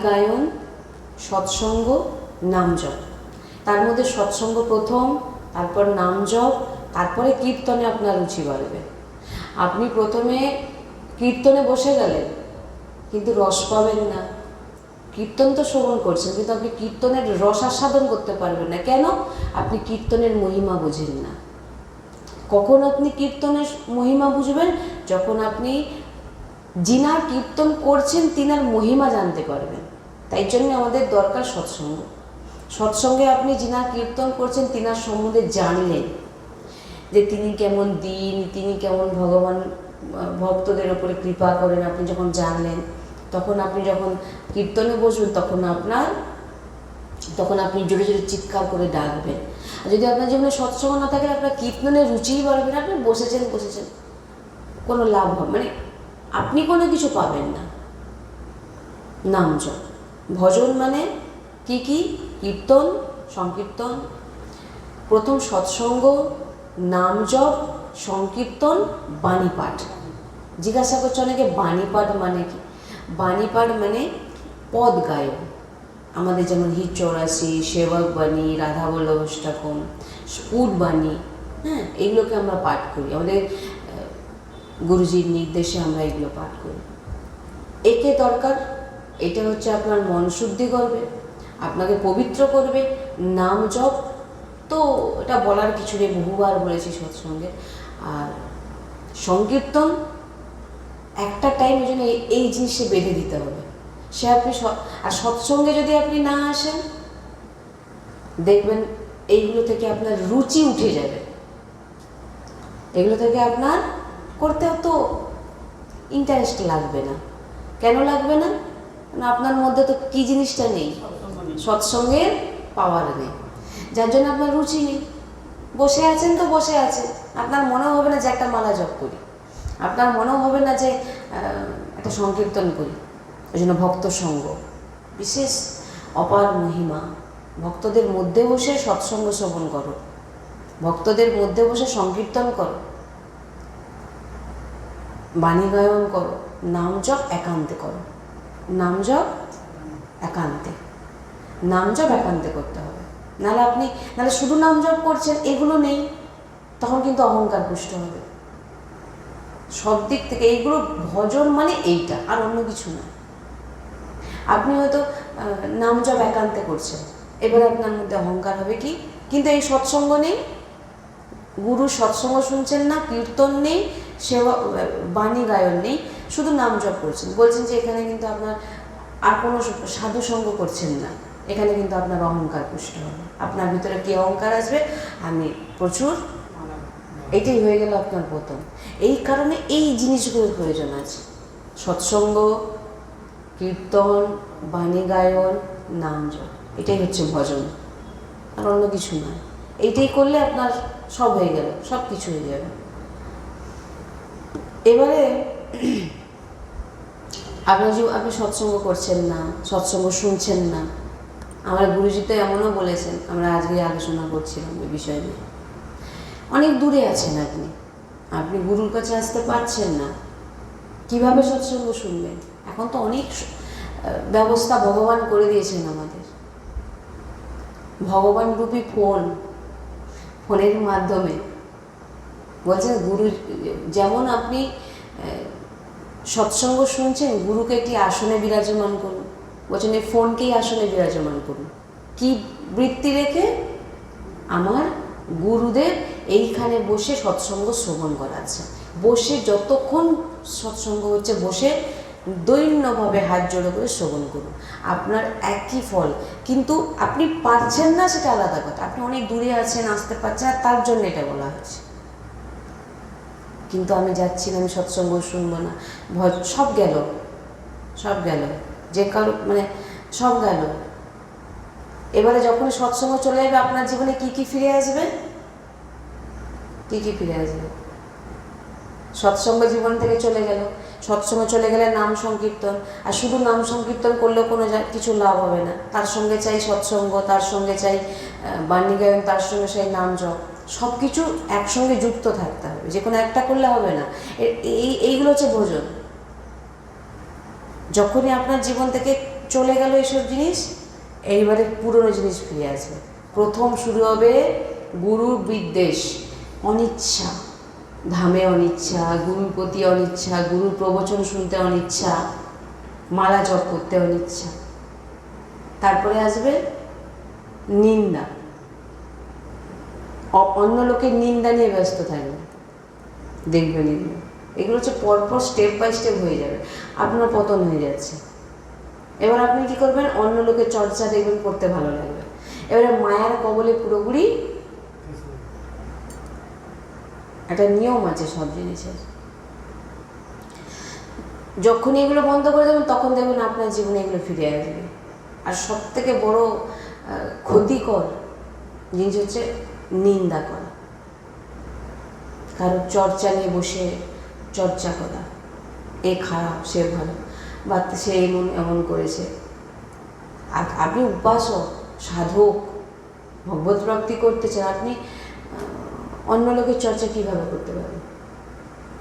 গায়ন, সৎসঙ্গ, নাম জপ। তার মধ্যে সৎসঙ্গ প্রথম, তারপর নাম জপ, তারপরে কীর্তনে আপনার রুচি বাড়বে। আপনি প্রথমে কীর্তনে বসে গেলেন কিন্তু রস পাবেন না। কীর্তন তো শ্রবণ করছেন কিন্তু আপনি কীর্তনের রস আস্বাদন করতে পারবেন না। কেন? আপনি কীর্তনের মহিমা বুঝেন না। কখন আপনি কীর্তনের মহিমা বুঝবেন? যখন আপনি যিনার কীর্তন করছেন তিনার মহিমা জানতে পারবেন। তাই জন্য আমাদের দরকার সৎসঙ্গ। সৎসঙ্গে আপনি যিনার কীর্তন করছেন তিনার সম্বন্ধে জানলেন, যে তিনি কেমন দিন, তিনি কেমন ভগবান ভক্তদের ওপরে কৃপা করেন। আপনি যখন জানলেন, তখন আপনি যখন কীর্তনে বসবেন তখন আপনি জোরে জোরে চিৎকার করে ডাকবেন। আর যদি আপনার জীবনে সৎসঙ্গ না থাকে, আপনার কীর্তনের রুচিই বাড়বে না। আপনি বসেছেন কোনো লাভ হবে মানে আপনি কোনো কিছু পাবেন না। নাম জপ, ভজন মানে কি? কীর্তন, সংকীর্তন। প্রথম সৎসঙ্গ, নাম জপ, সংকীর্তন, বাণী পাঠ। জিজ্ঞাসা করছে অনেকে বাণী পাঠ মানে কি? বাণী পাঠ মানে পদ গায়ন। আমাদের যেমন হিট 84, সেবক বাণী, রাধা বল্লভ অষ্টকম, স্ফুট বাণী, হ্যাঁ, এগুলোকে আমরা পাঠ করি। আমাদের গুরুজির নির্দেশে আমরা এগুলো পাঠ করি। একে দরকার, এটা হচ্ছে আপনার মন শুদ্ধি করবে, আপনাকে পবিত্র করবে। নাম জপ তো এটা বলার কিছু নেই, বহুবার বলেছি সৎসঙ্গে। আর সংকীর্তন একটা টাইম, ওই জন্য এই জিনিসে বেঁধে দিতে হবে। সে আপনি আর সৎসঙ্গে যদি আপনি না আসেন, দেখবেন এইগুলো থেকে আপনার রুচি উঠে যাবে। এগুলো থেকে আপনার করতে তো ইন্টারেস্ট লাগবে না। কেন লাগবে না? কারণ আপনার মধ্যে তো কি জিনিসটা নেই, সৎসঙ্গের পাওয়ার নেই, যার জন্য আপনার রুচি নেই। বসে আছেন তো বসে আছেন, আপনার মনেও হবে না যে একটা মালা জপ করি, আপনার মনেও হবে না যে একটা সংকীর্তন করি। ওই জন্য ভক্ত সঙ্গ বিশেষ অপার মহিমা। ভক্তদের মধ্যে বসে সৎসঙ্গ শ্রবণ করো, ভক্তদের মধ্যে বসে সংকীর্তন করো, বাণী গায়ন করো, নাম জপ একান্তে করো। নাম জপ একান্তে করতে হবে। নাহলে শুধু নাম জপ করছেন, এগুলো নেই, তখন কিন্তু অহংকার পুষ্ট হবে সব দিক থেকে। এইগুলো ভজন মানে এইটা, আর অন্য কিছু না। আপনি হয়তো নাম জপ একান্তে করছেন, এবারে আপনার মধ্যে অহংকার হবে কি? কিন্তু এই সৎসঙ্গ নেই, গুরু সৎসঙ্গ শুনছেন না, কীর্তন নেই, সেবা বাণী গায়ন নেই, শুধু নাম জপ করছেন। বলছেন যে এখানে কিন্তু আপনার আর কোনো সাধু সঙ্গ করছেন না, এখানে কিন্তু আপনার অহংকার পুষ্ট হবে। আপনার ভিতরে কি অহংকার আসবে? আমি প্রচুর, এটাই হয়ে গেল আপনার প্রথম। এই কারণে এই জিনিসগুলোর প্রয়োজন আছে। সৎসঙ্গ, কীর্তন, বাণী গায়ন, নাম জপ, এটাই হচ্ছে ভজন, আর অন্য কিছু না। এইটাই করলে আপনার সব হয়ে গেল, সব কিছু হয়ে যাবে। এবারে আপনি সৎসঙ্গ করছেন না, সৎসঙ্গ শুনছেন না। আমার গুরুজি তো এমনও বলেছেন, আমরা আজকে আলোচনা করছিলাম এই বিষয় নিয়ে। অনেক দূরে আছেন আপনি গুরুর কাছে আসতে পারছেন না, কিভাবে সৎসঙ্গ শুনবেন? এখন তো অনেক ব্যবস্থা ভগবান করে দিয়েছেন আমাদের। ভগবান রূপী ফোনের মাধ্যমে বলছেন গুরু, যেমন আপনি সৎসঙ্গ শুনছেন, গুরুকে একটি আসনে বিরাজমান করুন। বলছেন এই ফোনকেই আসনে বিরাজমান করুন। কি বৃত্তি রেখে? আমার গুরুদেব এইখানে বসে সৎসঙ্গ শ্রবণ করাচ্ছে। বসে যতক্ষণ সৎসঙ্গ হচ্ছে, বসে দৈন্যভাবে হাত জোড়ো করে শ্রবণ করুন, আপনার একই ফল। কিন্তু আপনি পারছেন না, সেটা আলাদা কথা। আপনি অনেক দূরে আছেন, আসতে পারছেন না, তার জন্য এটা বলা হচ্ছে। কিন্তু আমি যাচ্ছি না, আমি সৎসঙ্গ শুনবো না, সব গেল, যে কারো মানে সব গেল। এবারে যখন সৎসঙ্গ চলে যাবে, আপনার জীবনে কি ফিরে আসবে? ফিরে আসবে? সৎসঙ্গ জীবন থেকে চলে গেল। সৎসঙ্গ চলে গেলে নাম সংকীর্তন, আর শুধু নাম সংকীর্তন করলেও কোনো কিছু লাভ হবে না। তার সঙ্গে চাই সৎসঙ্গ, তার সঙ্গে চাই বাণী গায়ন, তার সঙ্গে চাই নাম জপ। সব কিছু একসঙ্গে যুক্ত থাকতে হবে, যে কোনো একটা করলে হবে না। এইগুলো হচ্ছে ভোজন। যখনই আপনার জীবন থেকে চলে গেল এইসব জিনিস, এইবারে পুরনো জিনিস ফিরে আসবে। প্রথম শুরু হবে গুরুর বিদ্বেষ, অনিচ্ছা, ধামে অনিচ্ছা, গুরুর প্রতি অনিচ্ছা, গুরুর প্রবচন শুনতে অনিচ্ছা, মালা জপ করতে অনিচ্ছা। তারপরে আসবে নিন্দা, অন্য লোকের নিন্দা নিয়ে ব্যস্ত থাকবে, দেখবেন এগুলো হচ্ছে পরপর স্টেপ বাই স্টেপ হয়ে যাবে, আপনার পতন হয়ে যাচ্ছে। এবার আপনি কি করবেন, অন্য লোকের চর্চা দেখবেন করতে ভালো লাগবে। এবারে মায়ার কবলে পুরোপুরি, একটা নিয়ম আছে সব জিনিসের, যখনই এগুলো বন্ধ করে দেবেন তখন দেখবেন আপনার জীবনে এগুলো ফিরে আসবে। আর সব থেকে বড় ক্ষতিকর জিনিস হচ্ছে নিন্দা করা, কারো চর্চা নিয়ে বসে চর্চা করা, এ খারাপ সে ভালো, বা সে এমন এমন করেছে। আর আপনি উপাসক, সাধক, ভগবত প্রাপ্তি করতে চান, আপনি অন্য লোকের চর্চা কিভাবে করতে পারেন?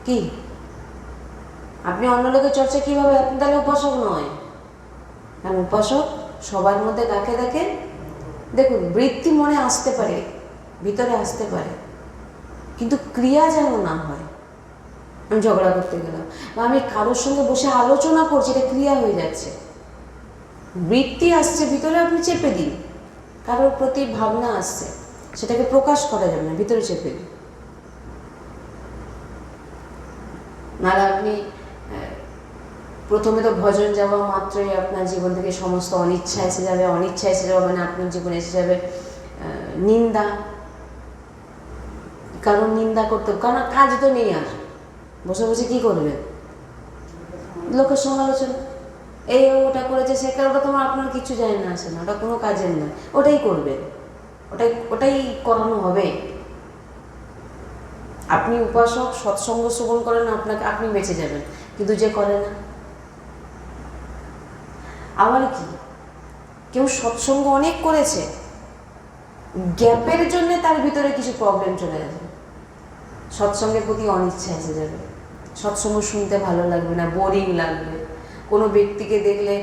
কি আপনি অন্য লোকের চর্চা কিভাবে? আপনি তাহলে উপাসক নয়। কারণ উপাসক সবার মধ্যে কাকে দেখে? দেখুন, বৃত্তি মনে আসতে পারে, ভিতরে আসতে পারে, কিন্তু ক্রিয়া যেন না হয়। আমি ঝগড়া করতে গেলাম বা আমি কারোর সঙ্গে বসে আলোচনা করছি, এটা ক্রিয়া হয়ে যাচ্ছে। বৃত্তি আসছে ভিতরে, আপনি চেপে দিন। কারোর প্রতি ভাবনা আসছে, সেটাকে প্রকাশ করা যাবে না, ভিতরে চেপে দিন। নাহলে আপনি প্রথমে তো ভজন যাওয়া মাত্রই আপনার জীবন থেকে সমস্ত অনিচ্ছা এসে যাবে, অনিচ্ছা এসে যাওয়া মানে আপনার জীবনে এসে যাবে নিন্দা। কারণ নিন্দা করতে, কারণ কাজ তো নেই, আর বসে বসে কি করবেন? লোকের সমালোচনা, এই ওটা করেছে সে, ওটা তোমার আপনার কিছু যায় না, আসে না, ওটা কোনো কাজের নয়, ওটাই করবেন, ওটাই করানো হবে। আপনি উপাসক, সৎসঙ্গ শ্রবণ করেন, আপনি বেঁচে যাবেন, কিন্তু যে করে না। আবার কি, কেউ সৎসঙ্গ অনেক করেছে, গ্যাপের জন্য তার ভিতরে কিছু প্রবলেম চলে যাবে, সৎসঙ্গের প্রতি অনিচ্ছা এসে যাবে, সৎসঙ্গ শুনতে ভালো লাগবে না, বোরিং লাগবে। কোনো ব্যক্তিকে দেখলে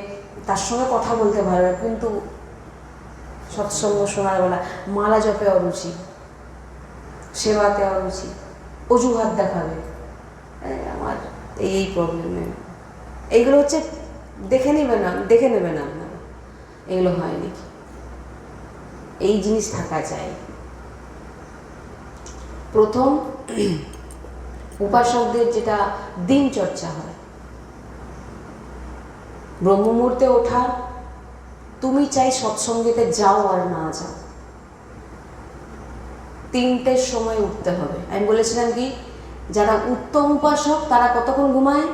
তার সঙ্গে কথা বলতে ভালো লাগে, কিন্তু সৎসঙ্গ শোনার বেলা মালা জপে অরুচি, সেবাতে অরুচি, অজুহাত দেখাবে, আমার এই প্রবলেম। এইগুলো হচ্ছে দেখে নেবেন আপনারা, এগুলো হয় নাকি? এই জিনিস থাকা চাই। প্রথম উপাসকদের যেটা দিন চর্চা হয়, ব্রহ্ম মুহূর্তে ওঠা, তুমি চাই সৎসঙ্গেতে যাও আর না যাও, 3টের সময় উঠতে হবে। আমি বলেছিলাম কি, যারা উত্তম উপাসক তারা কতক্ষণ ঘুমায়?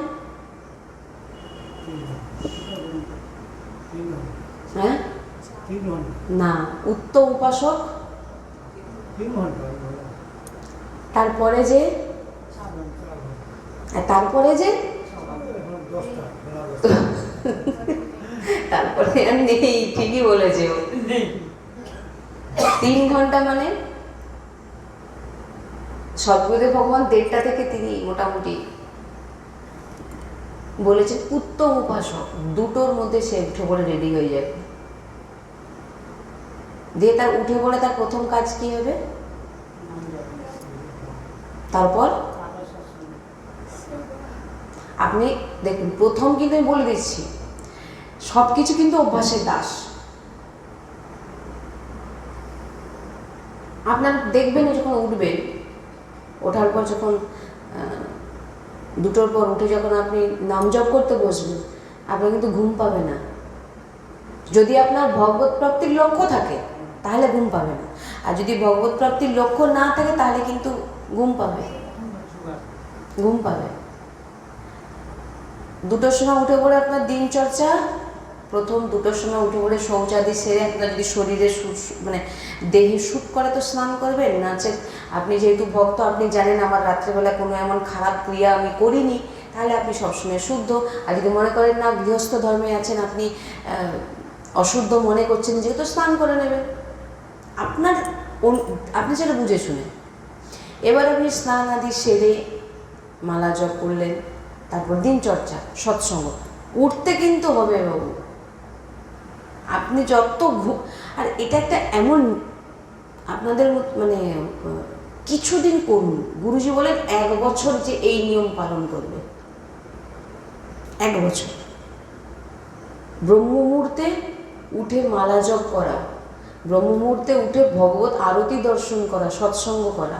হ্যাঁ না, উত্তম উপাসক তারপরে যে তারপরে আর নেই, ঠিকই বলেছে, 3 ঘন্টা মানে সদ্গুরুদেব ভগবান 1:30 থেকে তিনি মোটামুটি বলেছেন উত্তম উপাসক 2টোর মধ্যে সে উঠে পড়ে রেডি হয়ে যাবে। দিয়ে তার উঠে পড়ে তার প্রথম কাজ কি হবে? তারপর আপনি দেখুন, প্রথম কিন্তু আমি বলে দিচ্ছি, সব কিছু কিন্তু অভ্যাসের দাস। আপনার দেখবেন যখন উঠবেন, ওঠার পর যখন 2টোর পর উঠে যখন আপনি নাম জপ করতে বসবেন, আপনার কিন্তু ঘুম পাবে না। যদি আপনার ভগবত প্রাপ্তির লক্ষ্য থাকে তাহলে ঘুম পাবে না, আর যদি ভগবত প্রাপ্তির লক্ষ্য না থাকে তাহলে কিন্তু ঘুম পাবে। 2টোর সময় উঠে পড়ে আপনার দিনচর্চা, প্রথম 2টোর সময় উঠে পড়ে শৌচাদি সেরে, আপনার যদি শরীরে মানে দেহে শ্যুট করে তো স্নান করবেন, নাচে আপনি যেহেতু ভক্ত, আপনি জানেন আমার রাত্রেবেলা কোনো এমন খারাপ ক্রিয়া আমি করিনি, তাহলে আপনি সবসময় শুদ্ধ। আর যদি মনে করেন না গৃহস্থ ধর্মে আছেন, আপনি অশুদ্ধ মনে করছেন, যেহেতু স্নান করে নেবেন, আপনি সেটা বুঝে শুনে। এবার আপনি স্নান আদি সেরে মালা জপ করলেন, তারপর দিনচর্চা, সৎসঙ্গ, উঠতে কিন্তু হবে বাবু। আপনি যত আর এটা একটা এমন আপনাদের মানে কিছুদিন করুন, গুরুজি বলেন 1 বছর যে এই নিয়ম পালন করবে, 1 বছর ব্রহ্ম মুহূর্তে উঠে মালা জপ করা, ব্রহ্ম মুহূর্তে উঠে ভগবত আরতি দর্শন করা, সৎসঙ্গ করা,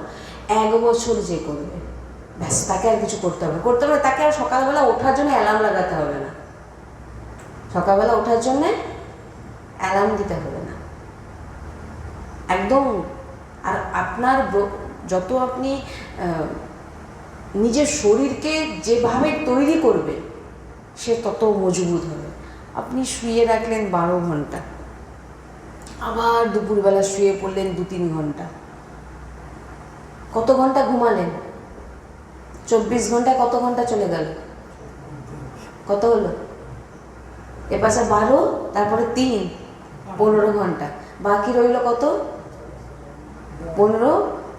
1 বছর যে করবে, ব্যাস তাকে আর কিছু করতে হবে তাকে আর সকালবেলা ওঠার জন্য অ্যালার্ম লাগাতে হবে না, সকালবেলা ওঠার জন্যে অ্যালার্ম দিতে হবে না একদম। আর আপনার যত আপনি নিজের শরীরকে যেভাবে তৈরি করবে সে তত মজবুত হবে। আপনি শুয়ে রাখলেন 12 ঘন্টা, আবার দুপুরবেলা শুয়ে পড়লেন 2-3 ঘন্টা, কত ঘন্টা ঘুমালেন? 24 ঘন্টায় কত ঘন্টা চলে গেল? কত হলো? এপাশে 12, তারপরে 3, 15 ঘন্টা, বাকি রইল কত? 15,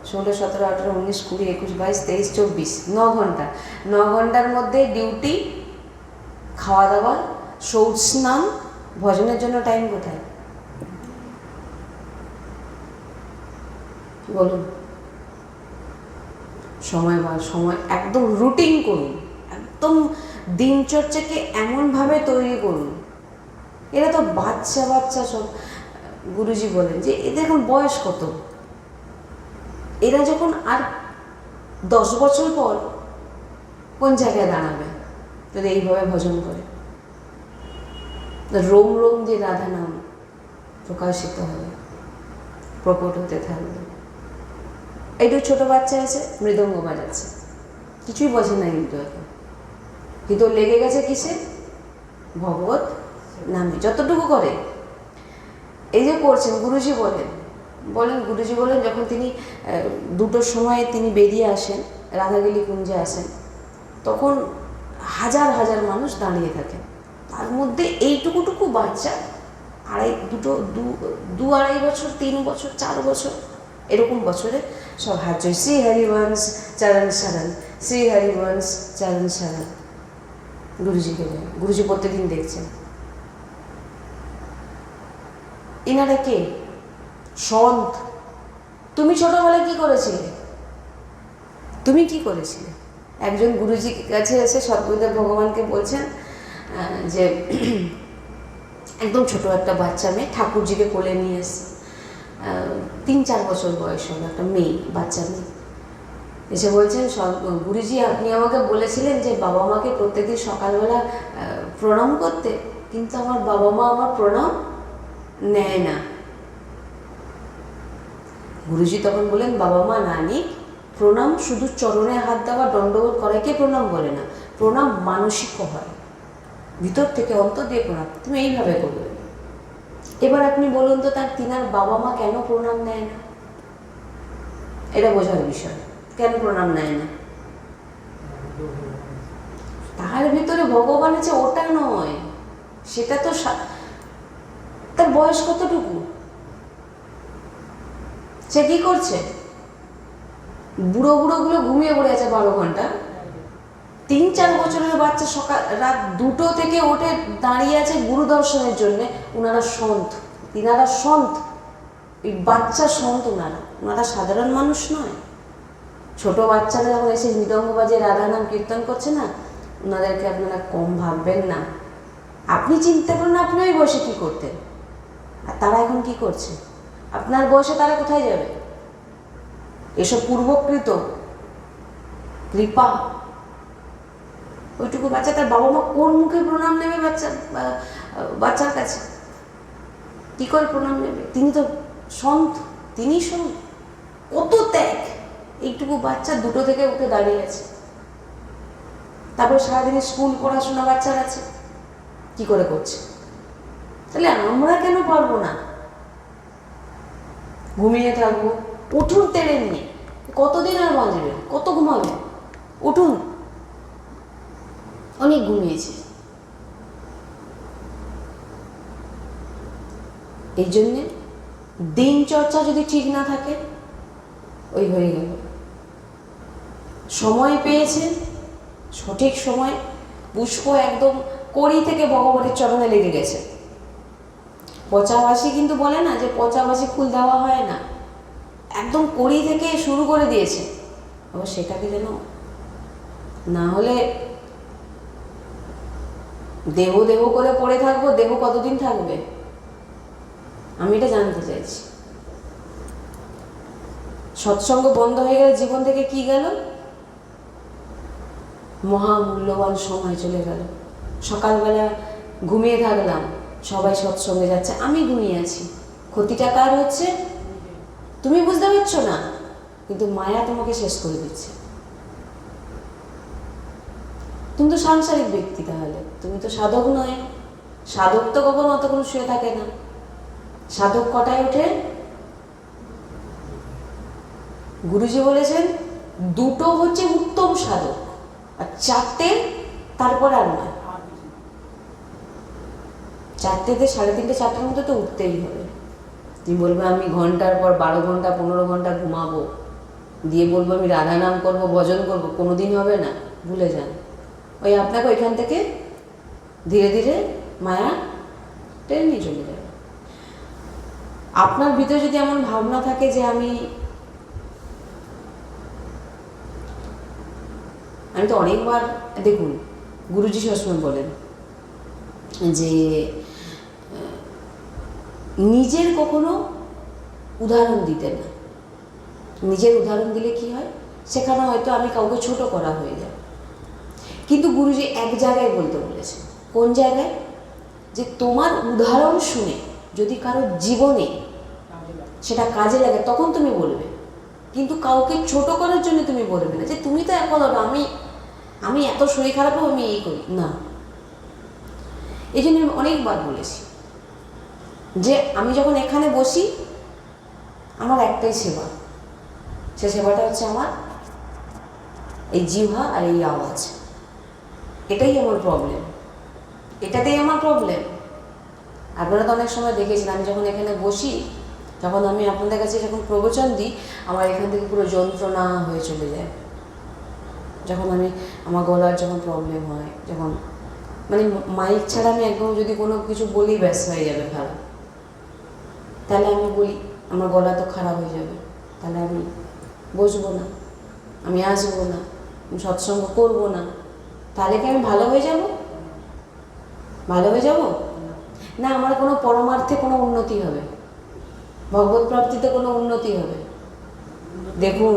16, 17, 18, 19, 20, 21, 22, 23, 24, 9 ঘন্টা। 9 ঘন্টার মধ্যে ডিউটি, খাওয়া দাওয়া, শৌচ স্নান, ভজনের জন্য টাইম কোথায় বলুন? সময় একদম রুটিন করুন, একদম দিনচর্চাকে এমনভাবে তৈরি করুন। এরা তো বাচ্চা সব, গুরুজি বলেন যে এদের এখন বয়স কত, এরা যখন আর 10 বছর পর কোন জায়গায় দাঁড়াবে যদি এইভাবে ভজন করে? রোম রোম যে রাধা নাম প্রকাশিত হবে, প্রকট হতে থাকবে। এইটু ছোট বাচ্চা আছে, মৃদঙ্গ বাজাচ্ছে, কিছুই বোঝে না, কিন্তু লেগে গেছে কিসে? ভগবত নামে। যতটুকু করে এই যে করছেন, গুরুজি বলেন যখন তিনি 2টোর সময় তিনি বেরিয়ে আসেন, রাধাগিলি কুঞ্জে আসেন, তখন হাজার হাজার মানুষ দাঁড়িয়ে থাকেন, তার মধ্যে এইটুকুটুকু বাচ্চা 2-2.5 বছর, 3 বছর, 4 বছর এরকম বছরে সব হাত জয়, শ্রী হরিবংশ চরণ শরণ, শ্রী হরিবংশ চরণ শরণ, গুরুজিকে যায়। গুরুজি প্রত্যেকদিন দেখছেন। এনারা কে? সন্ত। তুমি ছোটবেলায় কি করেছিলে? তুমি কি করেছিলে? একজন গুরুজির কাছে এসে সদ্গুরুদেব ভগবানকে বলছেন যে একদম ছোট একটা বাচ্চা মেয়ে ঠাকুরজিকে কোলে নিয়ে এসে, 3-4 বছর বয়স হলো, একটা মেয়ে, বাচ্চা মেয়ে এসে বলছেন, গুরুজি আপনি আমাকে বলেছিলেন যে বাবা মাকে প্রত্যেকদিন সকালবেলা প্রণাম করতে, কিন্তু আমার বাবা মা আমার প্রণাম নেয় না। গুরুজি তখন বলেন, বাবা মা নানি, প্রণাম শুধু চরণে হাত দেওয়া, দণ্ডবোধ করাকে প্রণাম বলে না, প্রণাম মানসিক হয়, ভিতর থেকে অন্তর দিয়ে প্রণাম তুমি এইভাবে করবে। এবার আপনি বলুন তো, তিনার বাবা মা কেন প্রণাম নেয় না? এটা বোঝার বিষয়, কেন প্রণাম নেয় না? তার ভিতরে ভগবান আছে, ওটা নয়, সেটা তো তার বয়স কতটুকু, সে কি করছে? বুড়োগুলো ঘুমিয়ে পড়ে আছে 12 ঘন্টা। 3-4 বছরের বাচ্চা সকাল রাত 2টো থেকে ওঠে দাঁড়িয়ে আছে গুরু দর্শনের জন্য। ওনারা সন্ত, তিনারা সন্ত, এই বাচ্চা সন্ত। ওনারা সাধারণ মানুষ নয়। ছোট বাচ্চারা যখন এসে মৃদঙ্গ বাজে রাধা নাম কীর্তন করছে না, ওনাদেরকে আপনারা কম ভাববেন না। আপনি চিন্তা করুন আপনি ওই বয়সে কী করতেন, আর তারা এখন কি করছে? আপনার বয়সে তারা কোথায় যাবে? এসব পূর্বকৃত কৃপা। ওইটুকু বাচ্চা, তার বাবা মা কোন মুখে প্রণাম নেবে বাচ্চার কাছে? কি করে প্রণাম নেবে? তিনি তো সন্ত, তিনি সন্ত। কত ত্যাগ! এইটুকু বাচ্চা 2টো থেকে উঠে দাঁড়িয়ে আছে। তারপরে সারাদিন স্কুল পড়াশোনা বাচ্চার আছে, কি করে করছে? তাহলে আমরা কেন পারবো না? ঘুমিয়ে থাকবো? উঠুন টেনে নিয়ে, কতদিন আর বাঁচবে? কত ঘুমাবে? উঠুন, অনেক ঘুমিয়েছে। এই জন্যে দিনচর্চা যদি ঠিক না থাকে, ওই হয়ে গেল। সময় পেয়েছেন, সঠিক সময় পুষ্প একদম কড়ি থেকে ভগবানের চরণে লেগে গেছে, পচাবাসি কিন্তু বলে না যে পচাবাসি ফুল দেওয়া হয় না, একদম কড়ি থেকে শুরু করে দিয়েছে। আবার সেটাকে যেন না হলে দেহ দেহ করে পড়ে থাকবো, দেহ কতদিন থাকবে? আমি এটা জানতে চাইছি। সৎসঙ্গ বন্ধ হয়ে গেলে জীবন থেকে কি গেল? মহামূল্যবান সময় চলে গেল। সকালবেলা ঘুমিয়ে থাকলাম, সবাই সৎসঙ্গে যাচ্ছে, আমি ঘুমিয়ে আছি। ক্ষতিটা কার হচ্ছে? তুমি বুঝতে পারছো না, কিন্তু মায়া তোমাকে শেষ করে দিচ্ছে। তুমি তো সাংসারিক ব্যক্তি, তাহলে তুমি তো সাধক নয়। সাধক তো কখনো অতক্ষণ শুয়ে থাকে না। সাধক কটায় ওঠে? গুরুজি বলেছেন দুটো হচ্ছে উত্তম সাধক, আর চারটে তারপর আর নয়। চারটেতে 3:30 4টার মধ্যে তো উঠতেই হবে। তুমি বলবে আমি ঘন্টার পর 12 ঘন্টা 15 ঘন্টা ঘুমাবো, দিয়ে বলবো আমি রাধা নাম করবো, ভজন করবো, কোনোদিন হবে না। ভুলে যান। ওই আপনাকে ওইখান থেকে ধীরে ধীরে মায়া টেনে নিয়ে চলে যাবে। আপনার ভিতরে যদি এমন ভাবনা থাকে যে আমি তো অনেকবার দেখুন, গুরুজি সবসময় বলেন যে নিজের কখনো উদাহরণ দিতেন না। নিজের উদাহরণ দিলে কি হয়, সেখানে হয়তো আমি কাউকে ছোট করা হয়ে যায়। কিন্তু গুরুজি এক জায়গায় বলতে বলেছে। কোন জায়গায়? যে তোমার উদাহরণ শুনে যদি কারোর জীবনে সেটা কাজে লাগে তখন তুমি বলবে, কিন্তু কাউকে ছোট করার জন্য তুমি বলবে না যে তুমি তো এখন আমি এত শরীর খারাপ আমি এই করি না। এই জন্য আমি অনেকবার বলেছি যে আমি যখন এখানে বসি আমার একটাই সেবা, সে সেবাটা হচ্ছে আমার এই জিহ্বা আর এই আওয়াজ। এটাই আমার প্রবলেম, এটাতেই আমার প্রবলেম। আপনারা তো অনেক সময় দেখেছেন আমি যখন এখানে বসি, যখন আমি আপনাদের কাছে যখন প্রবচন দিই, আমার এখান থেকে পুরো যন্ত্রণা হয়ে চলে যায়। যখন আমার গলার যখন প্রবলেম হয়, যখন মানে মাইক ছাড়া আমি একদম যদি কোনো কিছু বলি ব্যাস হয়ে যাবে খারাপ, তাহলে আমি বলি আমার গলা তো খারাপ হয়ে যাবে, তাহলে আমি বসবো না, আমি আসবো না, আমি সৎসঙ্গ করবো না। তাহলে কি আমি ভালো হয়ে যাব? ভালো হয়ে যাব না। আমার কোনো পরমার্থে কোনো উন্নতি হবে, ভগবত প্রাপ্তিতে কোনো উন্নতি হবে? দেখুন,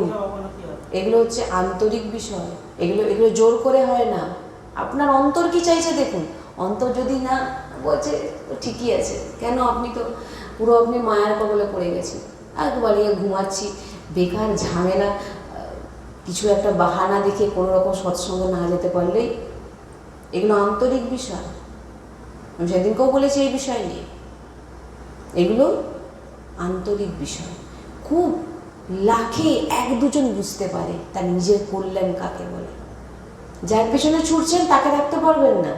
এগুলো হচ্ছে আন্তরিক বিষয়, এগুলো জোর করে হয় না। আপনার অন্তর কি চাইছে দেখুন। অন্তর যদি না বলছে ঠিকই আছে, কেন আপনি তো পুরো আপনি মায়ার কবলে পড়ে গেছেন, একবারে ঘুমাচ্ছি, বেকার ঝামেলা, কিছু একটা বাহানা দেখে কোনো রকম সৎসঙ্গ না যেতে পারলেই, এগুলো আন্তরিক বিষয়। আমি সেদিনকেও বলেছি এই বিষয় নিয়ে, এগুলো আন্তরিক বিষয়। খুব লাখে 1-2 জন বুঝতে পারে তার নিজের কল্যাণ কাকে বলে। যার পেছনে ছুটছেন তাকে রাখতে পারবেন না,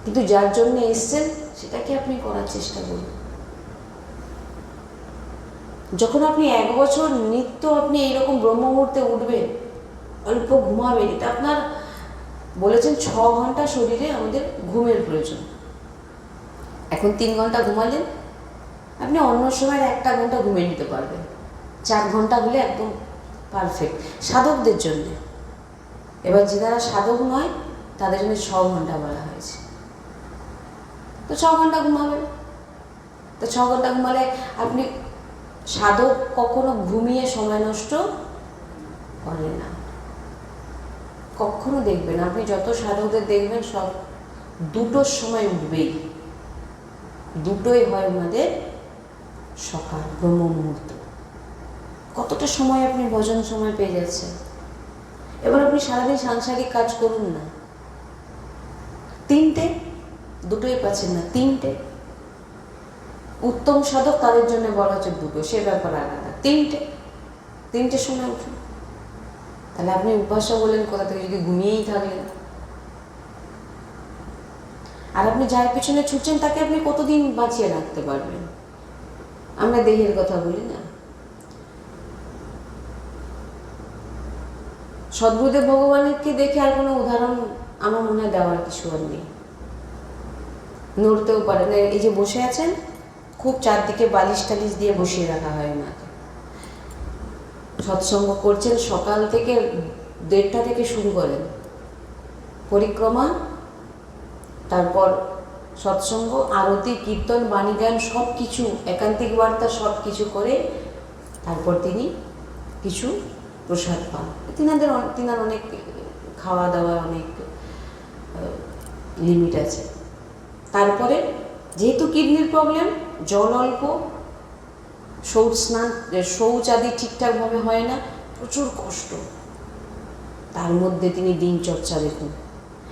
কিন্তু যার জন্য এসছেন সেটাকে আপনি করার চেষ্টা করুন। যখন আপনি 1 বছর নিত্য আপনি এইরকম ব্রহ্ম মুহূর্তে উঠবেন, অল্প ঘুমাবেন, এটা আপনার বলেছেন 6 ঘন্টা শরীরে আমাদের ঘুমের প্রয়োজন। এখন 3 ঘন্টা ঘুমালেন, আপনি অন্য সময় 1টা ঘন্টা ঘুমিয়ে নিতে পারবেন। 4 ঘন্টা হলে একদম পারফেক্ট সাধকদের জন্য। এবার যারা সাধক নয় তাদের জন্য 6 ঘন্টা বলা হয়েছে। তো 6 ঘন্টা ঘুমাবেন। তো 6 ঘন্টা ঘুমালে আপনি, সাধক কখনো ঘুমিয়ে সময় নষ্ট করে না, কখনো দেখবেন। আপনি যত সাধকদের দেখবেন সব 2টোর সময় উঠবেই। 2টোই হয় আমাদের সকাল ব্রহ্ম মুহূর্ত। কতটা সময় আপনি ভজন সময় পেয়ে যাচ্ছেন। এবার আপনি সারাদিন সাংসারিক কাজ করুন না, 3টে, 2টোই পাচ্ছেন না, 3টে। উত্তম সাধক তাদের জন্য বলা হচ্ছে 2টো, সে ব্যাপার আলাদা। 3টে সময় উঠুন। তাহলে আপনি উপাসা বলেন কোথা থেকে, যদি ঘুমিয়েই থাকলেন। আর আপনি যার পিছনে ছুটছেন তাকে আপনি কতদিন বাঁচিয়ে রাখতে পারবেন? আমরা দেহের কথা বলি না। সদ্গুরুদেব ভগবানকে দেখে আর কোনো উদাহরণ আমার মনে হয় দেওয়ার কিছু আর নেই। নড়তেও পারে না। এই যে বসে আছেন, খুব চারদিকে বালিশ টালিশ দিয়ে বসিয়ে রাখা হয় না। সৎসঙ্গ করছেন, সকাল থেকে 1:30 থেকে শুরু করেন পরিক্রমা, তারপর সৎসঙ্গ, আরতি, কীর্তন, বাণী গান সব কিছু, একান্তিক বার্তা সব কিছু করে তারপর তিনি কিছু প্রসাদ পান। তিনার অনেক খাওয়া দাওয়ার অনেক লিমিট আছে। তারপরে যেহেতু কিডনির প্রবলেম, জল অল্প, শৌচ আদি ঠিকঠাকভাবে হয় না, প্রচুর কষ্ট, তার মধ্যে তিনি দিনচর্চা দেখুন।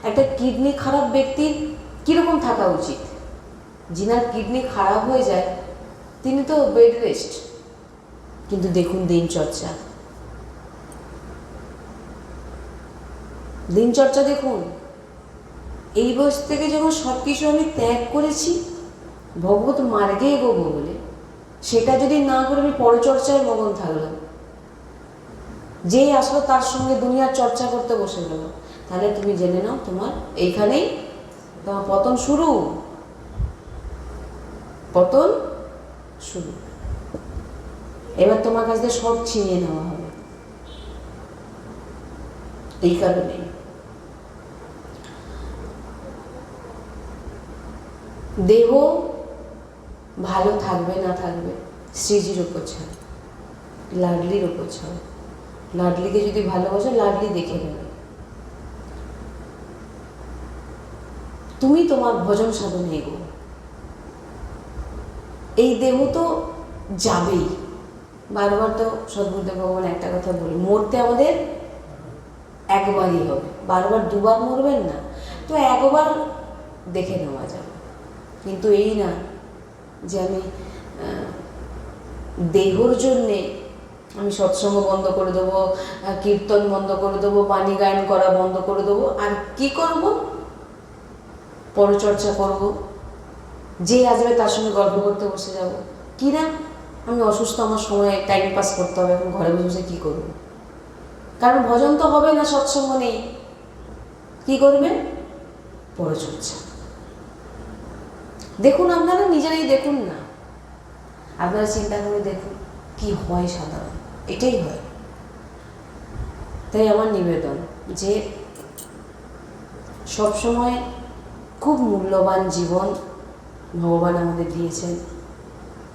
একটা কিডনি খারাপ ব্যক্তির কীরকম থাকা উচিত? যিনার কিডনি খারাপ হয়ে যায় তিনি তো বেড রেস্ট, কিন্তু দেখুন দিনচর্চা দেখুন। এই বয়স থেকে যখন সব কিছু আমি ত্যাগ করেছি ভগবত মার্গে এগোবো বলে, সেটা যদি না করে আমি পরচর্চায় মগন থাকলাম, যেই আসলো তার সঙ্গে দুনিয়ার চর্চা করতে বসে গেল, তাহলে তুমি জেনে নাও তোমার এইখানেই তোমার পতন শুরু। এবার তোমার কাছ থেকে সব ছিনিয়ে নেওয়া হবে। এই কারণে দেহ ভালো থাকবে না থাকবে শ্রীজির উপর ছাড়ে, লাডলির উপর ছাড়ে। লাডলিকে যদি ভালোবাসো, লাডলি দেখে নেবে। তুমি তোমার ভজন সাধনে এগো। এই দেহ তো যাবেই, বারবার তো সদ্গুরুদেব ভগবান একটা কথা বলি, মরতে আমাদের একবারই হবে, বারবার দুবার মরবেন না, তো একবার দেখে নেওয়া যাবে। কিন্তু এই না যে আমি দেহর জন্যে আমি সৎসঙ্গ বন্ধ করে দেবো, কীর্তন বন্ধ করে দেবো, বাণী গায়ন করা বন্ধ করে দেবো, আর কি করব? পরচর্চা করব, যে আসবে তার সঙ্গে গল্প করতে বসে যাব। কি না, আমি অসুস্থ, আমার সময় টাইম পাস করতে হবে, এখন ঘরে বসে কি করব? কারণ ভজন তো হবে না, সৎসঙ্গ নেই, কি করবে? পরচর্চা। দেখুন, আপনারা নিজেরাই দেখুন না, আপনারা চিন্তা করে দেখুন কি হয়। সাধারণ এটাই হয়। তাই আমার নিবেদন যে সবসময় খুব মূল্যবান জীবন ভগবান আমাদের দিয়েছেন,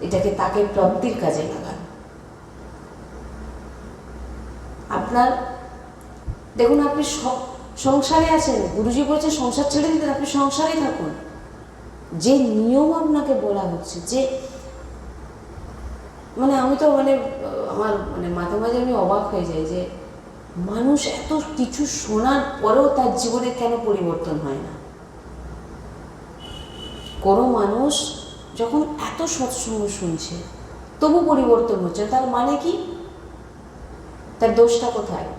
এটাকে তাকে প্রাপ্তির কাজে লাগান। আপনার দেখুন, আপনি সংসারে আছেন, গুরুজি বলেছে সংসার ছেড়ে দিতে, আপনি সংসারে থাকুন। যে নিয়ম আপনাকে বলা হচ্ছে, যে আমি তো আমার মাঝে মাঝে আমি অবাক হয়ে যাই যে মানুষ এত কিছু শোনার পরেও তার জীবনে কেন পরিবর্তন হয় না। কোনো মানুষ যখন এত সৎসঙ্গ শুনছে তবু পরিবর্তন হচ্ছে, তার মানে কি? তার দোষটা কোথায়?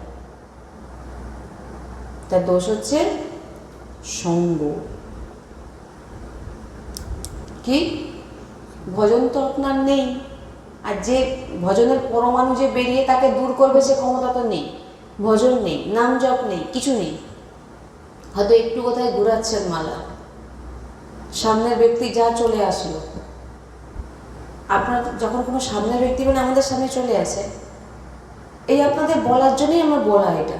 তার দোষ হচ্ছে সঙ্গ। কি ভজন তো আপনার নেই, আর যে ভজনের পরমাণু যে বেরিয়ে তাকে দূর করবে সে ক্ষমতা তো নেই। ভজন নেই, নাম জপ নেই, কিছু নেই। হয়তো একটু কোথায় ঘুরাচ্ছেন মালা, সামনের ব্যক্তি যা চলে আসলো। আপনার যখন কোনো সামনের ব্যক্তি আমাদের সামনে চলে আসে, এই আপনাদের বলার জন্যই আমার বলা। এটা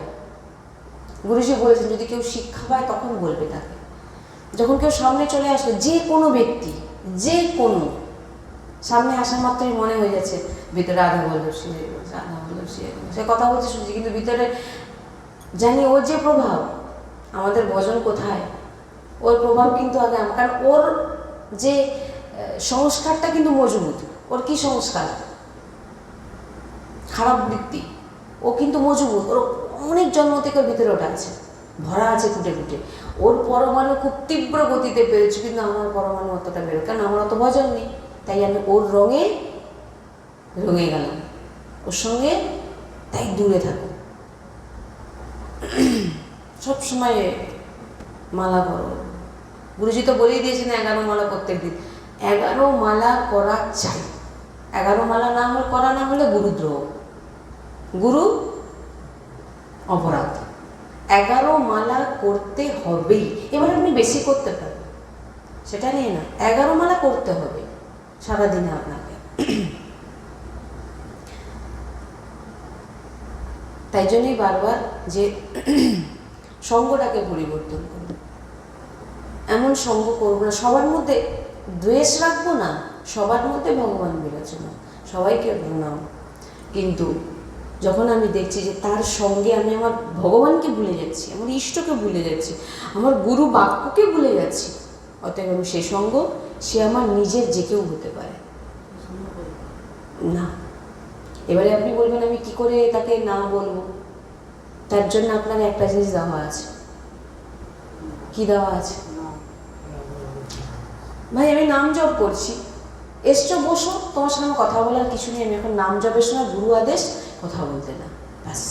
গুরুজি বলেছেন যদি কেউ শিক্ষা পায় তখন বলবে তাকে। যখন কেউ সামনে চলে আসলো, যে কোনো ব্যক্তি, যে কোনো সামনে আসা মাত্রই মনে হয়ে যাচ্ছে ভিতরে রাধা বল্লভ সে কথা বলছে শুনছি, কিন্তু ভিতরে জানি ওর যে প্রভাব, আমাদের ভজন কোথায়, ওর প্রভাব কিন্তু আগে কারণ ওর যে সংস্কারটা কিন্তু মজবুত। ওর কি সংস্কার? খারাপ বৃত্তি, ও কিন্তু মজবুত। ওর অনেক জন্ম থেকে ওর ভিতরে ওটা আছে, ভরা আছে ফুটে ফুটে। ওর পরমাণু খুব তীব্র গতিতে বেরোচ্ছে, কিন্তু আমার পরমাণু অতটা বেরো, কারণ আমার অত ভজন নেই। তাই আমি ওর রঙে রঙে গেলাম, ওর সঙ্গে তাই দূরে থাকো। সবসময় মালা করো। গুরুজি তো বলেই দিয়েছেন 11 মালা প্রত্যেক দিন। 11 মালা করা চাই। 11 মালা না হলে করা না হলে গুরুদ্রোহ, গুরু অপরাধ। 11 মালা করতে হবেই। এবার আপনি বেশি করতে পারেন, সেটা নিয়ে না, 11 মালা করতে হবে সারাদিনে আপনাকে। তাই জন্যই বারবার যে সঙ্গটাকে পরিবর্তন করুন, এমন সঙ্গ করবো না, সবার মধ্যে দ্বেষ রাখবো না, সবার মধ্যে ভগবান বিরাজমান, সবাইকে প্রণাম। কিন্তু যখন আমি দেখছি যে তার সঙ্গে আমি আমার ভগবানকে ভুলে যাচ্ছি, আমার ইষ্টকে ভুলে যাচ্ছি, আমার গুরু বাক্যকে ভুলে যাচ্ছি, অতএব আমি সে সঙ্গ, সে আমার নিজের যে কেউ হতে পারে না। এবারে আপনি বলবেন আমি কি করে তাকে না বলবো? তার জন্য আপনার একটা জিনিস দেওয়া আছে। কি দেওয়া আছে? ভাই আমি নাম জপ করছি, এসছো বসো, তোমার সঙ্গে কথা বলার কিছু নেই, আমি এখন নাম জপের সময় গুরু আদেশ, কথা বলতে না, ব্যাস,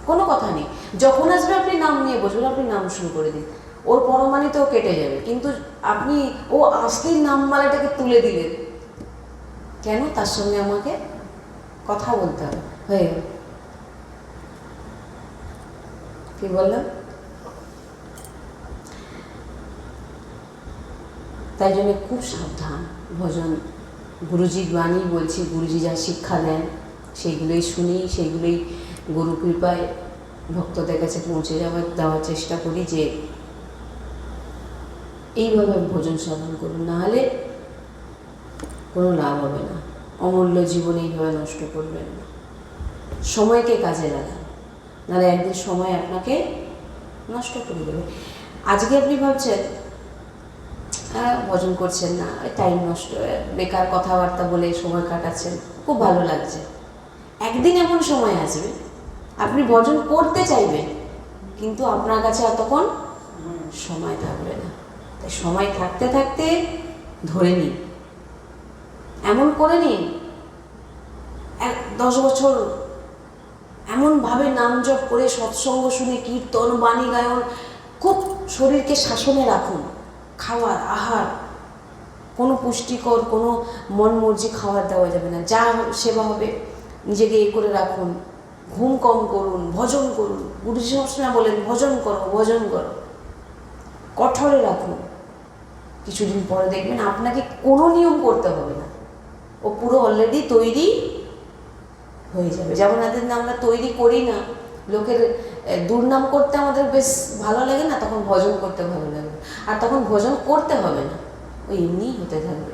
কোনো কথা নেই। যখন আসবে আপনি নাম নিয়ে বসবেন, আপনি নাম শুরু করে দিন, ওর পরমাণিতে ও কেটে যাবে। কিন্তু আপনি ও আসলেই নামমালাটাকে তুলে দিলেন কেন? তার সঙ্গে আমাকে কথা বলতে হবে, হয়ে গেল। কি বললাম? তাই জন্য খুব সাবধান ভজন। গুরুজির বাণী বলছি, গুরুজি যা শিক্ষা দেন সেইগুলোই শুনি, সেইগুলোই গুরু কৃপায় ভক্তদের কাছে পৌঁছে দেওয়ার চেষ্টা করি যে এইভাবে ভজন সাধন করুন, নাহলে কোনো লাভ হবে না। অমূল্য জীবন এইভাবে নষ্ট করবেন না, সময়কে কাজে লাগান, নাহলে একদিন সময় আপনাকে নষ্ট করে দেবে। আজকে আপনি ভাবছেন ভজন করছেন না, টাইম নষ্ট, বেকার কথাবার্তা বলে সময় কাটাচ্ছেন, খুব ভালো লাগছে। একদিন এমন সময় আসবে আপনি ভজন করতে চাইবেন, কিন্তু আপনার কাছে এতক্ষণ সময় থাকবে না। তাই সময় থাকতে থাকতে ধরে নিন, এমন করে নিন 10 বছর এমনভাবে নাম জপ করে, সৎসঙ্গ শুনে, কীর্তন বাণী গায়ন, খুব শরীরকে শাসনে রাখুন। খাওয়ার আহার কোনো পুষ্টিকর, কোনো মন মর্জি খাবার দেওয়া যাবে না, যা সেবা হবে নিজেকে করে রাখুন। ঘুম কম করুন, ভজন করুন। গুরুজি সবসময় বলেন ভজন করো, ভজন করো, কঠোরে রাখুন। কিছুদিন পরে দেখবেন আপনাকে কোনো নিয়ম করতে হবে না, ও পুরো অলরেডি তৈরি হয়ে যাবে। যেমন আমরা তৈরি করি না, লোকের দুর্নাম করতে আমাদের বেশ ভালো লাগে না, তখন ভজন করতে ভালো লাগবে। আর তখন ভজন করতে হবে না, ওই এমনিই হতে থাকবে।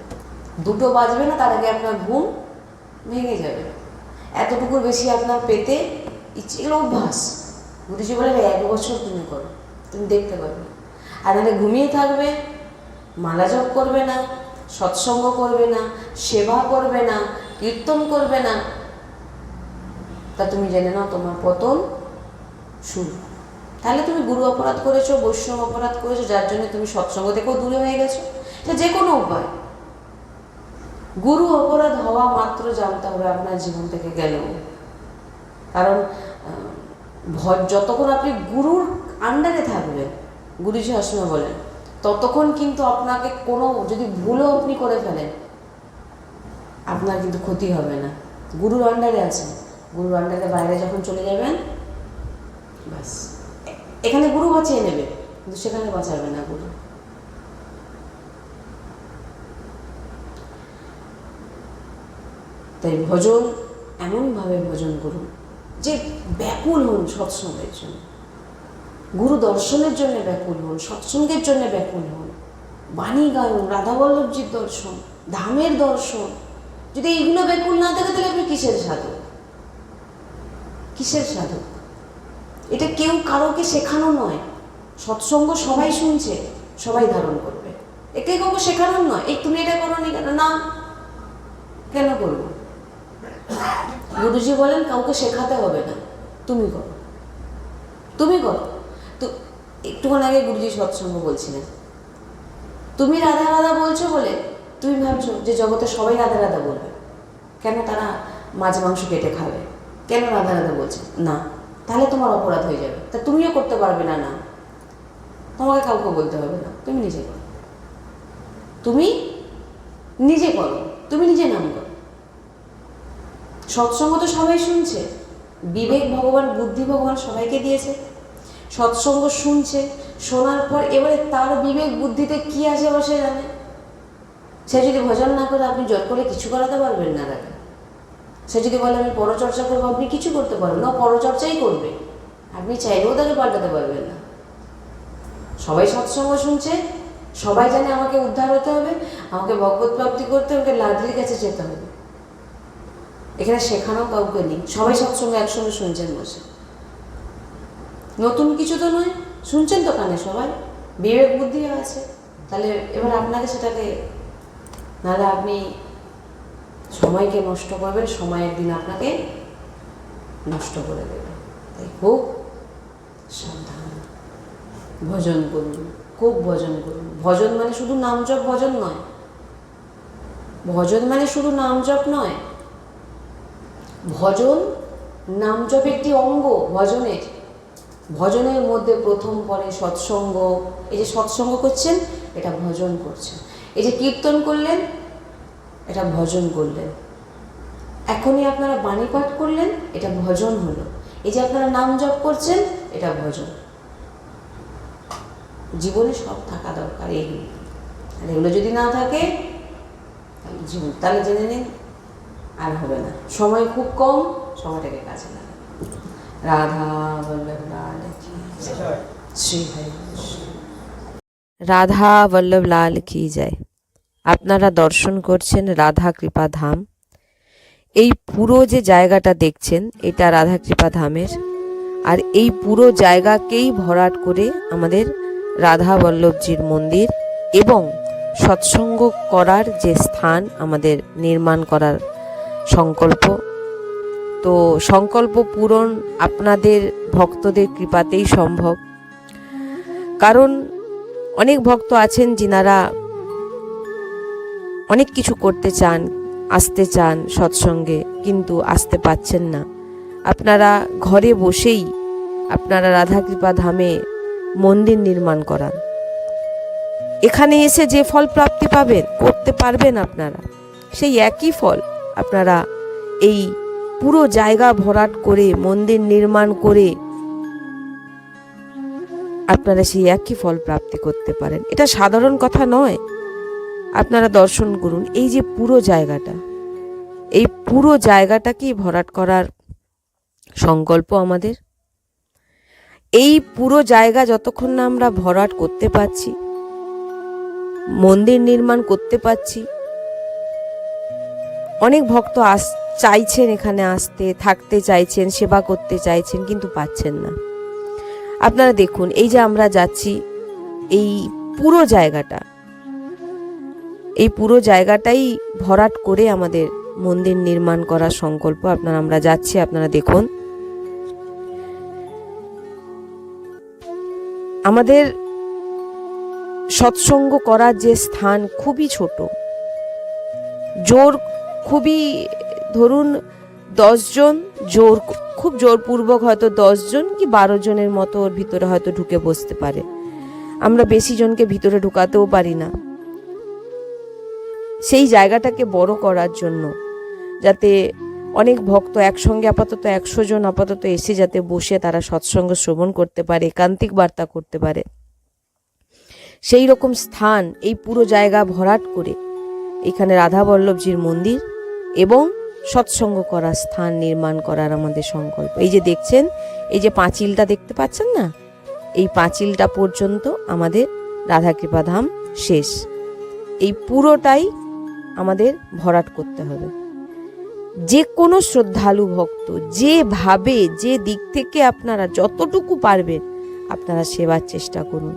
2টো বাজবে না তার আগে আপনার ঘুম ভেঙে যাবে, এতটুকুর বেশি আপনার পেতে ইচ্ছে, এগুলো অভ্যাস। গুরুজি বলে 1 বছর তুমি করো, তুমি দেখতে পাবে। আর নাহলে ঘুমিয়ে থাকবে, মালা জপ করবে না, সৎসঙ্গ করবে না, সেবা করবে না, কীর্তন করবে না, তা তুমি জেনে নাও তোমার পতন শুরু। তাহলে তুমি গুরু অপরাধ করেছো, বৈষ্ণব অপরাধ করেছো, যার জন্য তুমি সৎসঙ্গ থেকেও দূরে হয়ে গেছো। সে যে কোনো উপায়, গুরু অপরাধ হওয়া মাত্র জানতে হবে আপনার জীবন থেকে গেল। কারণ যতক্ষণ আপনি গুরুর আন্ডারে থাকবেন, গুরুজি সবসময় বলেন, ততক্ষণ কিন্তু আপনাকে কোনো যদি ভুলও আপনি করে ফেলেন, আপনার কিন্তু ক্ষতি হবে না। গুরুর আন্ডারে আছেন, গুরুর আন্ডারে বাইরে যখন চলে যাবেন, ব্যাস, এখানে গুরু বাঁচিয়ে নেবে, কিন্তু সেখানে বাঁচাবে না গুরু। তাই ভজন এমনভাবে ভজন করুন যে ব্যাকুল হন সৎসঙ্গের জন্য, গুরু দর্শনের জন্য ব্যাকুল হন, সৎসঙ্গের জন্য ব্যাকুল হন। বাণী গায়ন, রাধাবল্লভজির দর্শন, ধামের দর্শন, যদি এইগুলো ব্যাকুল না থাকে তাহলে আপনি কিসের সাধক? কিসের সাধক? এটা কেউ কারোকে শেখানো নয়। সৎসঙ্গ সবাই শুনছে, সবাই ধারণ করবে। একে কাউকে শেখানোর নয়, এই তুমি এটা করো নি কেন, না কেন করবো? গুরুজি বলেন কাউকে শেখাতে হবে না, তুমি করো, তুমি করো। তো একটুক্ষণ আগে গুরুজি সৎসঙ্গ বলছিলেন, তুমি রাধা রাধা বলছো বলে তুমি ভাবছো যে জগতে সবাই রাধা রাধা বলবে। কেন তারা মাছ মাংস কেটে খাবে? কেন রাধা রাধা বলছে না? তাহলে তোমার অপরাধ হয়ে যাবে। তা তুমিও করতে পারবে না, না তোমাকে কাউকে বলতে হবে না, তুমি নিজে করো, তুমি নিজে করো, তুমি নিজে নাম করো। সৎসঙ্গ তো সবাই শুনছে, বিবেক ভগবান, বুদ্ধি ভগবান সবাইকে দিয়েছে। সৎসঙ্গ শুনছে, শোনার পর এবারে তার বিবেক বুদ্ধিতে কি আসে বসে জানে, সে যদি ভজন না করে আপনি জোর করে কিছু করাতে পারবেন না তাকে। সে যদি বলে আমি পরচর্চা করবো, আপনি কিছু করতে পারবেন না, পরচর্চাই করবে, আপনি চাইলেও তাকে পাল্টাতে পারবেন না। সবাই সৎসঙ্গ শুনছে, সবাই জানে আমাকে উদ্ধার হতে হবে, আমাকে ভগবত প্রাপ্তি করতে হবে, আমাকে লাডলির কাছে যেতে হবে। এখানে শেখানো কাউকে নেই, সবাই সৎসঙ্গ একসঙ্গে শুনছেন বসে। নতুন কিছু তো নয়, শুনছেন তো কানে সবাই, বিবেক বুদ্ধি আছে। তাহলে এবার আপনাকে সেটাকে, নাহলে আপনি সময়কে নষ্ট করবেন, সময় একদিন আপনাকে নষ্ট করে দেবে। তাই খুব সাবধান, ভজন করুন, খুব ভজন করুন। ভজন মানে শুধু নাম জপ ভজন নয়, ভজন মানে শুধু নাম জপ নয়, ভজন নাম জপ একটি অঙ্গ ভজনের। ভজনের মধ্যে প্রথম পরে সৎসঙ্গ। এই যে সৎসঙ্গ করছেন, এটা ভজন করছেন। এই যে কীর্তন করলেন, এটা ভজন করলেন। এখনই আপনারা বাণী পাঠ করলেন, এটা ভজন হলো। এই যে আপনারা নাম জপ করছেন, এটা ভজন। জীবনে সব থাকা দরকার এইগুলো। আর এগুলো যদি না থাকে তাহলে জীবন, তাহলে জেনে নিন আর হবে না। সময় খুব কম, সময়টাকে কাজে লাগান। রাধা বল্লভ লাল কি জয়, শ্রী হরি কৃষ্ণ। রাধা বল্লভ লাল কি যায়। আপনারা দর্শন করছেন রাধা কৃপা ধাম। এই পুরো যে জায়গাটা দেখছেন, এটা রাধা কৃপা ধামের। আর এই পুরো জায়গাকেই ভরাট করে আমাদের রাধা বল্লভজির মন্দির এবং সৎসঙ্গ করার যে স্থান আমাদের নির্মাণ করার সংকল্প। তো সংকল্প পূরণ আপনাদের ভক্তদের কৃপাতেই সম্ভব। কারণ অনেক ভক্ত আছেন যিনারা অনেক কিছু করতে চান, আসতে চান সৎসঙ্গে, কিন্তু আসতে পাচ্ছেন না। আপনারা ঘরে বসেই আপনারা রাধা কৃপা ধামে মন্দির নির্মাণ করান। এখানে এসে যে ফল প্রাপ্তি পাবেন, করতে পারবেন আপনারা, সেই একই ফল আপনারা এই পুরো জায়গা ভরাট করে মন্দির নির্মাণ করে আপনারা সেই একই ফল প্রাপ্তি করতে পারেন। এটা সাধারণ কথা নয়। আপনারা দর্শন করুন এই যে পুরো জায়গাটা, এই পুরো জায়গাটাকেই ভরাট করার সংকল্প আমাদের। এই পুরো জায়গা যতক্ষণ না আমরা ভরাট করতে পারছি, মন্দির নির্মাণ করতে পারছি, অনেক ভক্ত চাইছেন এখানে আসতে, থাকতে চাইছেন, সেবা করতে চাইছেন, কিন্তু পাচ্ছেন না। আপনারা দেখুন এই যে আমরা যাচ্ছি, এই পুরো জায়গাটা, এই পুরো জায়গাটাই ভরাট করে আমাদের মন্দির নির্মাণ করার সংকল্প। আমরা যাচ্ছি, আপনারা দেখুন। আমাদের সৎসঙ্গ করার যে স্থান খুবই ছোট, জোর খুবই, ধরুন 10 জন, খুব জোরপূর্বক হয়তো 10 জন কি 12 জনের মতো ওর ভিতরে হয়তো ঢুকে বসতে পারে। আমরা বেশি জনকে ভিতরে ঢুকাতেও পারি না। সেই জায়গাটাকে বড় করার জন্য, যাতে অনেক ভক্ত একসঙ্গে, আপাতত 100 জন আপাতত এসে যাতে বসে তারা সৎসঙ্গ শ্রবণ করতে পারে, একান্তিক বার্তা করতে পারে, সেই রকম স্থান এই পুরো জায়গা ভরাট করে এখানে রাধা বল্লভজির মন্দির এবং সৎসঙ্গ করার স্থান নির্মাণ করার আমাদের সংকল্প। এই যে দেখছেন, এই যে পাঁচিলটা দেখতে পাচ্ছেন না, এই পাঁচিলটা পর্যন্ত আমাদের রাধা কৃপা ধাম শেষ। এই পুরোটাই আমাদের ভরাট করতে হবে। যে কোনো শ্রদ্ধালু ভক্ত যেভাবে, যে দিক থেকে আপনারা যতটুকু পারবেন আপনারা সেবার চেষ্টা করুন।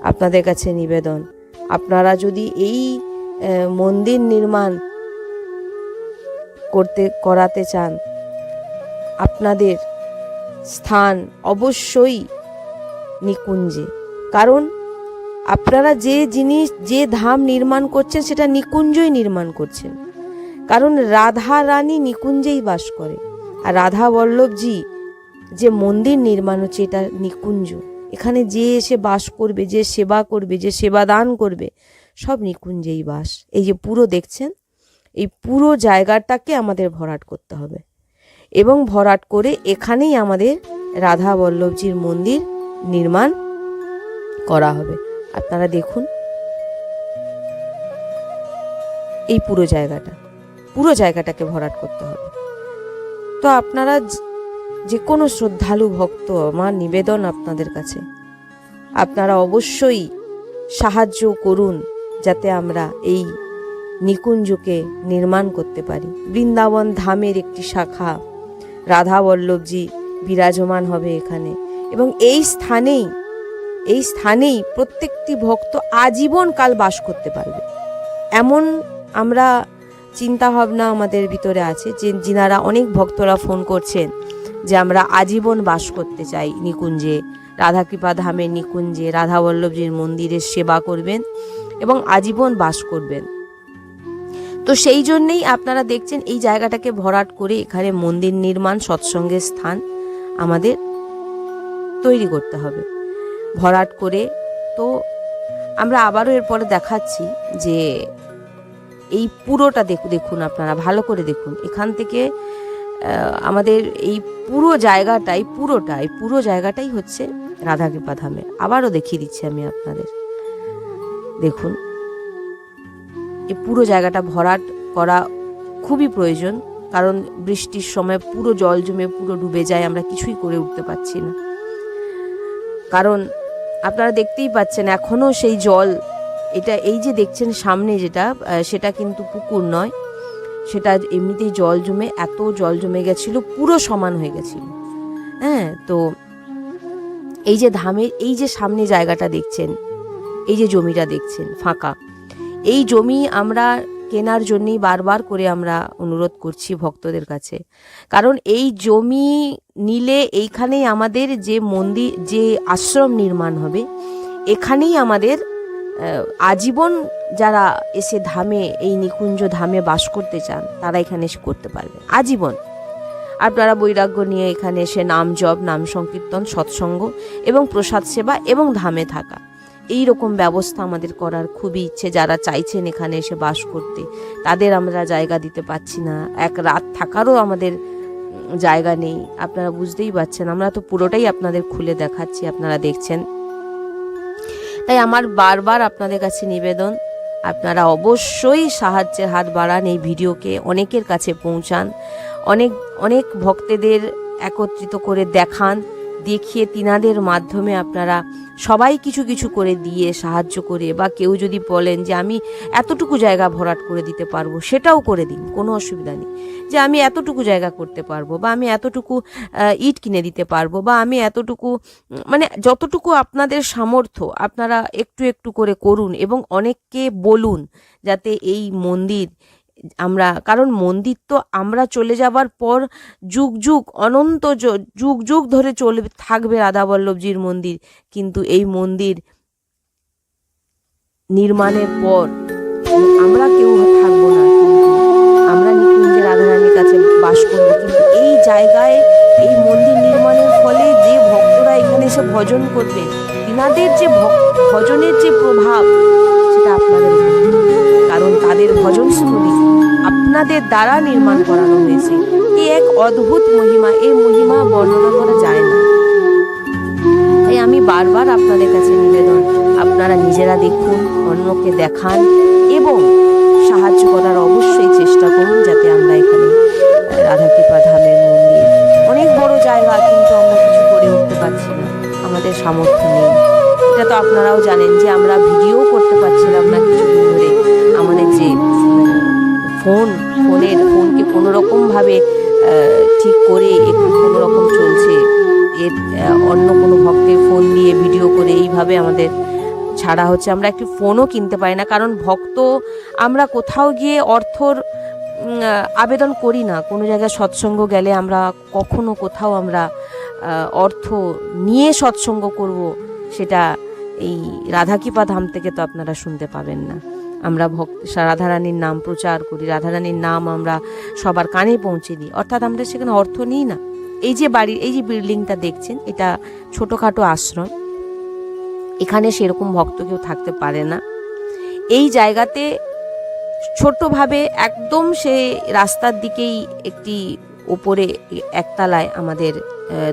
আপনাদের কাছে নিবেদন, আপনারা যদি এই মন্দির নির্মাণ করাতে চান, আপনাদের স্থান অবশ্যই নিকুঞ্জে। কারণ আপনারা যে জিনিস, যে ধাম নির্মাণ করছেন সেটা নিকুঞ্জই নির্মাণ করছেন। কারণ রাধা রানী নিকুঞ্জেই বাস করে। আর রাধা বল্লভজি যে মন্দির নির্মাণ হচ্ছে, এটা নিকুঞ্জ। এখানে যে এসে বাস করবে, যে সেবা করবে, যে সেবা দান করবে, সব নিকুঞ্জেই বাস। এই যে পুরো দেখছেন, এই পুরো জায়গাটাকে আমাদের ভরাট করতে হবে এবং ভরাট করে এখানেই আমাদের রাধা বল্লভজির মন্দির নির্মাণ করা হবে। আপনারা দেখুন এই পুরো জায়গাটাকে ভরাট করতে হবে। তো আপনারা যে কোনো শ্রদ্ধালু ভক্ত, আমার নিবেদন আপনাদের কাছে, আপনারা অবশ্যই সাহায্য করুন যাতে আমরা এই নিকুঞ্জকে নির্মাণ করতে পারি। বৃন্দাবন ধামের একটি শাখা রাধা বল্লভজি বিরাজমান হবে এখানে, এবং এই স্থানেই প্রত্যেকটি ভক্ত আজীবন কাল বাস করতে পারবে, এমন আমরা চিন্তা ভাবনা আমাদের ভিতরে আছে। যে যিনারা অনেক ভক্তরা ফোন করছেন যে আমরা আজীবন বাস করতে চাই নিকুঞ্জে, রাধাকৃপা ধামের নিকুঞ্জে, রাধা বল্লভজির মন্দিরের সেবা করবেন এবং আজীবন বাস করবেন। তো সেই জন্যেই আপনারা দেখছেন এই জায়গাটাকে ভরাট করে এখানে মন্দির নির্মাণ, সৎসঙ্গের স্থান আমাদের তৈরি করতে হবে ভরাট করে। তো আমরা আবারও এরপরে দেখাচ্ছি যে এই পুরোটা দেখুন, আপনারা ভালো করে দেখুন। এখান থেকে আমাদের এই পুরো জায়গাটাই হচ্ছে রাধাকৃপা ধামে। আবারও দেখিয়ে দিচ্ছি আমি আপনাদের, দেখুন এই পুরো জায়গাটা ভরাট করা খুবই প্রয়োজন, কারণ বৃষ্টির সময় পুরো জল জমে পুরো ডুবে যায়, আমরা কিছুই করে উঠতে পারছি না। কারণ আপনারা দেখতেই পাচ্ছেন এখনো সেই জল, এই যে দেখছেন সামনে সেটা কিন্তু পুকুর নয়, সেটা এমনিতেই জল জমে গেছিল, পুরো সমান হয়ে গেছিল। হ্যাঁ, তো এই যে ধামের এই যে সামনে জায়গাটা দেখছেন, এই যে জমিটা দেখছেন ফাঁকা, এই জমি আমরা কেনার জন্যই বারবার করে আমরা অনুরোধ করছি ভক্তদের কাছে। কারণ এই জমি নিলে এইখানেই আমাদের যে মন্দির, যে আশ্রম নির্মাণ হবে, এখানেই আমাদের আজীবন যারা এসে ধামে, এই নিকুঞ্জ ধামে বাস করতে চান, তারা এখানে এসে করতে পারবে আজীবন। আপনারা বৈরাগ্য নিয়ে এখানে এসে নাম জপ, নাম সংকীর্তন, সৎসঙ্গ এবং প্রসাদ সেবা এবং ধামে থাকা, এই রকম ব্যবস্থা আমাদের করার খুবই ইচ্ছে। যারা চাইছেন এখানে এসে বাস করতে, তাদের আমরা জায়গা দিতে পারছি না, এক রাত থাকারও আমাদের জায়গা নেই। আপনারা বুঝতেই পারছেন, আমরা তো পুরোটাই আপনাদের খুলে দেখাচ্ছি, আপনারা দেখছেন। তাই আমার বারবার আপনাদের কাছে নিবেদন, আপনারা অবশ্যই সাহায্যের হাত বাড়ান, এই ভিডিওকে অনেকের কাছে পৌঁছান, অনেক ভক্তদের একত্রিত করে দেখিয়ে তিনাদের মাধ্যমে আপনারা সবাই কিছু কিছু করে দিয়ে সাহায্য করে, বা কেউ যদি বলেন যে আমি এতটুকু জায়গা ভরাট করে দিতে পারবো, সেটাও করে দিন, কোনো অসুবিধা নেই। যে আমি এতটুকু জায়গা করতে পারবো, বা আমি এতটুকু ইট কিনে দিতে পারবো, বা আমি এতটুকু, মানে যতটুকু আপনাদের সামর্থ্য আপনারা একটু একটু করে করুন, এবং অনেককে বলুন যাতে এই মন্দির কারণ মন্দির তো আমরা চলে যাবার পর অনন্ত যুগ ধরে থাকবে রাধা বল্লভজির মন্দির, কিন্তু এই মন্দির নির্মাণের পর আমরা কেউ থাকবো না, কিন্তু আমরা নিকুঞ্জে রাধারানীর কাছে বাস করবো। কিন্তু এই জায়গায় এই মন্দির নির্মাণের ফলে যে ভক্তরা এখানে এসে ভজন করবে, তিনাদের যে ভজনের যে প্রভাব, সেটা আপনাদের, কারণ তাদের ভজনস্থলী আপনাদের দ্বারা নির্মাণ করানো হয়েছে। এই এক অদ্ভুত মহিমা, এই মহিমা বর্ণনা করা যায় না। তাই আমি বারবার আপনাদের কাছে নিবেদন, আপনারা নিজেরা দেখুন, অন্যকে দেখান এবং সাহায্য করার অবশ্যই চেষ্টা করুন, যাতে আমরা এখানে রাধাকৃপা ধামের মন্দির, অনেক বড় জায়গা, কিন্তু আমরা কিছু করে উঠতে পারছি না, আমাদের সামর্থ্য নেই। এটা তো আপনারাও জানেন যে আমরা ভিডিও করতে পারছিলাম না কিছুদিন ধরে। আমাদের যে ফোনকে কোনোরকমভাবে ঠিক করে একটু কোনোরকম চলছে, অন্য কোনো ভক্তের ফোন দিয়ে ভিডিও করে এইভাবে আমাদের ছাড়া হচ্ছে। আমরা একটি ফোনও কিনতে পারি না, কারণ ভক্ত আমরা কোথাও গিয়ে অর্থর আবেদন করি না। কোনো জায়গায় সৎসঙ্গ গেলে আমরা কখনো কোথাও আমরা অর্থ নিয়ে সৎসঙ্গ করব, সেটা এই রাধাকৃপা ধাম থেকে তো আপনারা শুনতে পাবেন না। আমরা রাধারানীর নাম প্রচার করি, রাধারানীর নাম আমরা সবার কানে পৌঁছে দিই, অর্থাৎ আমরা সেখানে অর্থ নিই না। এই যে বিল্ডিংটা দেখছেন, এটা ছোটোখাটো আশ্রম, এখানে সেরকম ভক্ত কেউ থাকতে পারে না। এই জায়গাতে ছোট্টভাবে একদম সে রাস্তার দিকেই একটি ওপরে একতলায় আমাদের,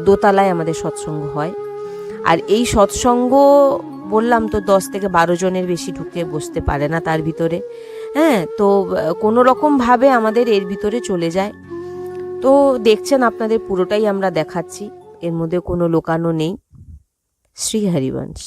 দোতলায় আমাদের সৎসঙ্গ হয়। আর এই সৎসঙ্গ বললাম তো 10 থেকে 12 জনের বেশি ঢুকে বসতে পারে না তার ভিতরে। হ্যাঁ, তো কোনো রকমভাবে আমাদের এর ভিতরে চলে যায়। তো দেখছেন আপনাদের পুরোটাই আমরা দেখাচ্ছি, এর মধ্যে কোনো লোকানো নেই। শ্রী হরিবংশ।